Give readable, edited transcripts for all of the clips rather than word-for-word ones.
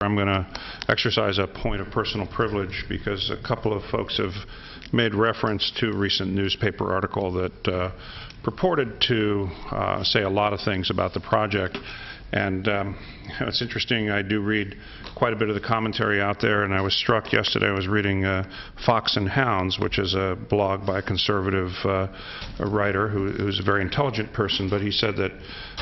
I'm going to exercise a point of personal privilege because a couple of folks have made reference to a recent newspaper article that purported to say a lot of things about the project. And it's interesting, I do read quite a bit of the commentary out there, and I was struck yesterday. I was reading Fox and Hounds, which is a blog by a conservative writer who's a very intelligent person, but he said that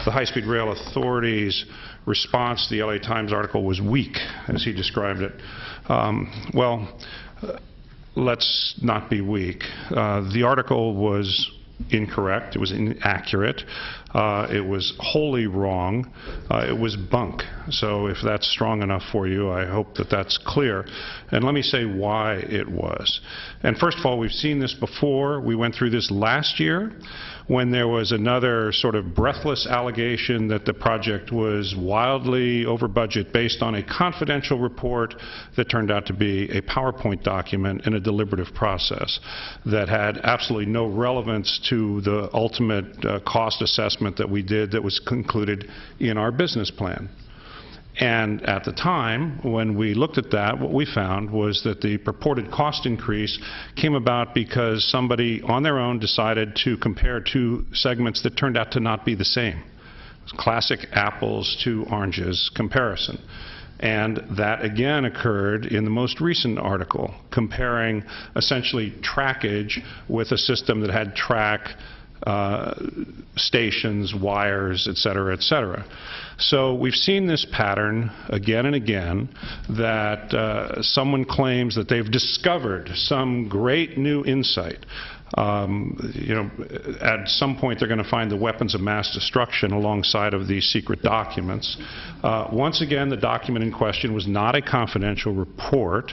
the High-Speed Rail Authority's response to the LA Times article was weak, as he described it. Let's not be weak. The article was incorrect, it was inaccurate, it was wholly wrong, it was bunk. So if that's strong enough for you, I hope that that's clear. And let me say why it was. And first of all, we've seen this before. We went through this last year when there was another sort of breathless allegation that the project was wildly over budget based on a confidential report that turned out to be a PowerPoint document in a deliberative process that had absolutely no relevance to the ultimate cost assessment that we did that was concluded in our business plan. And at the time, when we looked at that, what we found was that the purported cost increase came about because somebody on their own decided to compare two segments that turned out to not be the same. It was classic apples to oranges comparison. And that again occurred in the most recent article, comparing essentially trackage with a system that had track, stations, wires, et cetera, et cetera. So we've seen this pattern again and again that someone claims that they've discovered some great new insight. At some point they're going to find the weapons of mass destruction alongside of these secret documents. Once again, the document in question was not a confidential report.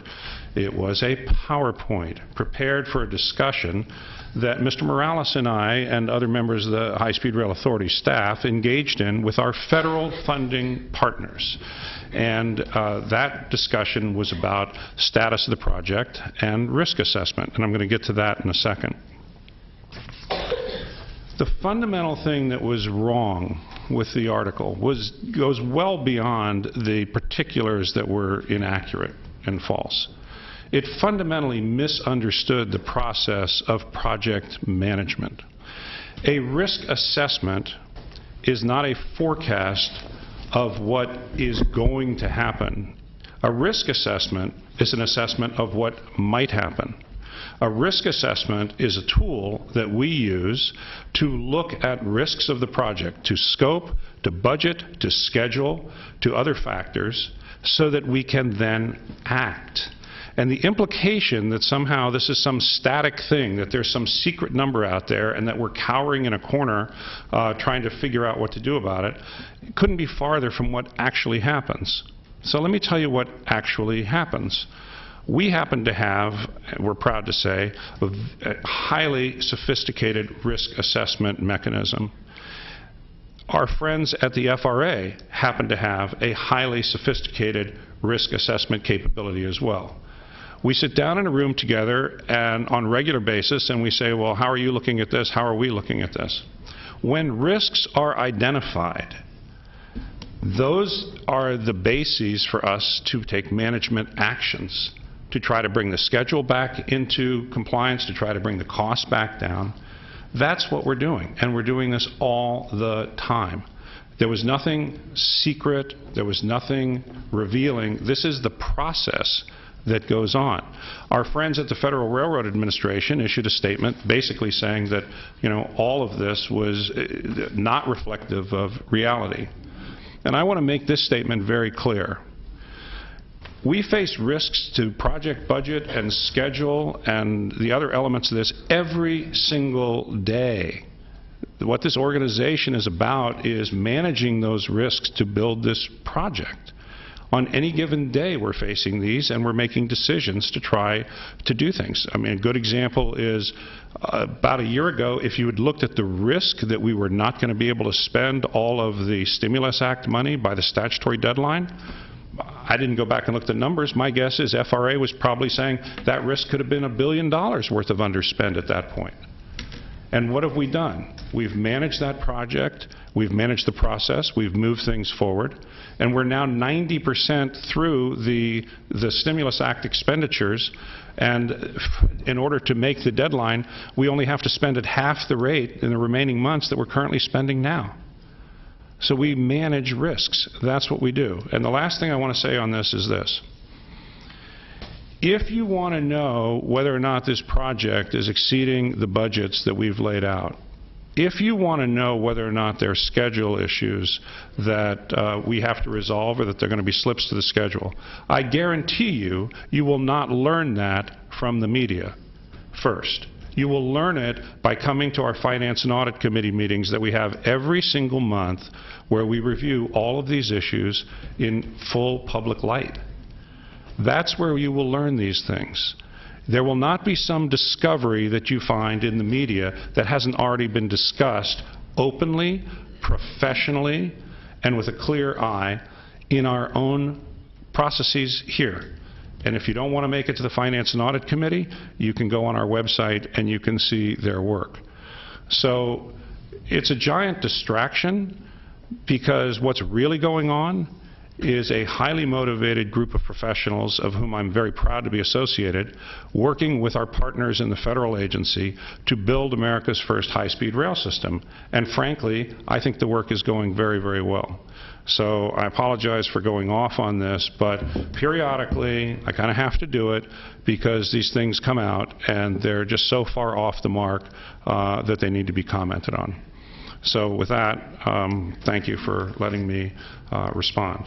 It was a PowerPoint prepared for a discussion that Mr. Morales and I and other members of the High-Speed Rail Authority staff engaged in with our federal funding partners. And that discussion was about status of the project and risk assessment, and I'm going to get to that in a second. The fundamental thing that was wrong with the article goes well beyond the particulars that were inaccurate and false. It fundamentally misunderstood the process of project management. A risk assessment is not a forecast of what is going to happen. A risk assessment is an assessment of what might happen. A risk assessment is a tool that we use to look at risks of the project, to scope, to budget, to schedule, to other factors, so that we can then act. And the implication that somehow this is some static thing, that there's some secret number out there and that we're cowering in a corner trying to figure out what to do about it, couldn't be farther from what actually happens. So let me tell you what actually happens. We happen to have, we're proud to say, a highly sophisticated risk assessment mechanism. Our friends at the FRA happen to have a highly sophisticated risk assessment capability as well. We sit down in a room together and on a regular basis and we say, well, how are you looking at this? How are we looking at this? When risks are identified, those are the bases for us to take management actions to try to bring the schedule back into compliance, to try to bring the cost back down. That's what we're doing, and we're doing this all the time. There was nothing secret, there was nothing revealing. This is the process that goes on. Our friends at the Federal Railroad Administration issued a statement basically saying that, all of this was not reflective of reality. And I want to make this statement very clear. We face risks to project budget and schedule and the other elements of this every single day. What this organization is about is managing those risks to build this project. On any given day we're facing these and we're making decisions to try to do things. I mean, a good example is about a year ago, if you had looked at the risk that we were not going to be able to spend all of the Stimulus Act money by the statutory deadline, I didn't go back and look at the numbers. My guess is FRA was probably saying that risk could have been $1 billion worth of underspend at that point. And what have we done? We've managed that project, we've managed the process, we've moved things forward, and we're now 90% through the Stimulus Act expenditures, and in order to make the deadline, we only have to spend at half the rate in the remaining months that we're currently spending now. So we manage risks. That's what we do. And the last thing I want to say on this is this. If you want to know whether or not this project is exceeding the budgets that we've laid out, if you want to know whether or not there are schedule issues that we have to resolve or that there are going to be slips to the schedule, I guarantee you, you will not learn that from the media first. You will learn it by coming to our Finance and Audit Committee meetings that we have every single month, where we review all of these issues in full public light. That's where you will learn these things. There will not be some discovery that you find in the media that hasn't already been discussed openly, professionally, and with a clear eye in our own processes here. And if you don't want to make it to the Finance and Audit Committee, you can go on our website and you can see their work. So it's a giant distraction, because what's really going on is a highly motivated group of professionals, of whom I'm very proud to be associated, working with our partners in the federal agency to build America's first high-speed rail system. And frankly, I think the work is going very, very well. So I apologize for going off on this, but periodically I kind of have to do it, because these things come out and they're just so far off the mark that they need to be commented on. So with that, thank you for letting me respond.